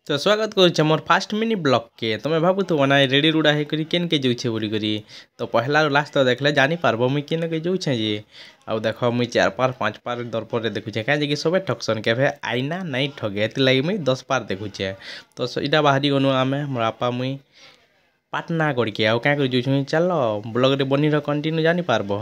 तो स्वागत करुचे मोर फास्ट मिनी ब्लॉग के तुम भावुव ना रेडी रुड़ा होकर केन के जाऊे बोलिकी तो पहला लास्ट तो देखले जानी पार्ब मुई केन के जाऊे जे आउ देख मुई 4 पार 5 पार दर्पण देखुचे कहीं सब ठकसन के आईना नहीं ठगे ये लगे मुई 10 पार देखुचे तो यहाँ बाहरी गनु आम मोर आपा मुई पाटनागढ़ के आउ क्या कर चल ब्लॉग रे बनी कंटिन्यू जानी पार्ब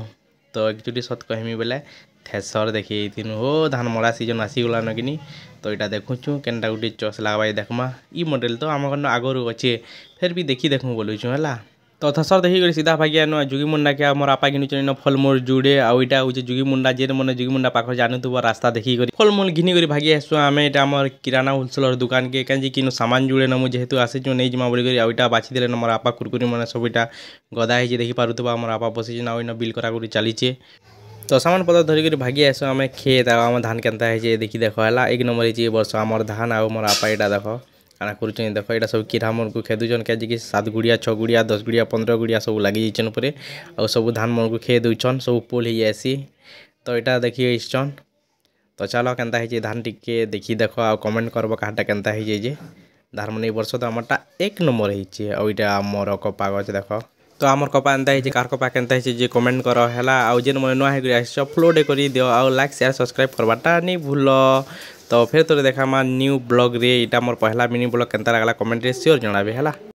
तो एक्चुअली सत कहमी बेले थेसर देखी हो धान मरा सीजन आसीगला न कि तो यहाँ देखुचु केनटा गोटे चस लगवा देखमा ई मॉडल तो आम घर आगु अच्छे फिर भी देखी देखूँ बोलुचु है तो थसर देखिक सीधा भागिया नुआ जुगी मुंडा के मोर आपा घिनुचन फलमूल जुड़े आईटा हूँ जुगी मुंडा जे मैंने जुगी मुंडा पाख जानूब रास्ता देखिक फलमूल घिनिक भागी आसु आम यहाँ आम किराना होलसेलर दुकान के कहीं कि सामान जुड़े न मुझे जेहेतु आसीचु नहीं जिमा बोलिक आईटा बाछी देने मोर आपा कुरकुरी मैंने सब इटा गदा हो देखी पारुवा मोर आपा बसी आईन बिल करा चलीचे तो सामान पत्र धरिक भागी आसु आम खेत आम धान केन्ता है देखी देख है एक नंबर है वर्ष आमर धान आउ मोर आपा यहाँ देख काना कर देख यहाँ सब किरा मन को खेदुचन कहीं 7 गुड़िया 6 गुड़िया 10 गुड़िया 15 गुड़िया सब लगी जाइन पूरे आ सब धान मन को खे दूचन सब पोल हो जासी तो यहाँ देखिए इसन तो चलो केन्ता है धान टिके देखी देख आ कमेंट करब कहाँटा केन्ता है धान मन वर्ष तो आमरटा 1 नंबर है आमर कपा गच देख तो आमर कपा एंता है कार कपा केन्ता है कमेंट कर है आउ जेन मन नुआ हो अपलोड कर दियो आउ लाइक शेयर सब्सक्राइब करवाटा नहीं भूल तो फिर तो देखा न्यू ब्लॉग रे इटा मोर पहला मिनी ब्लॉग केन्ता लगला कमेंट रे श्योर जणाबे है।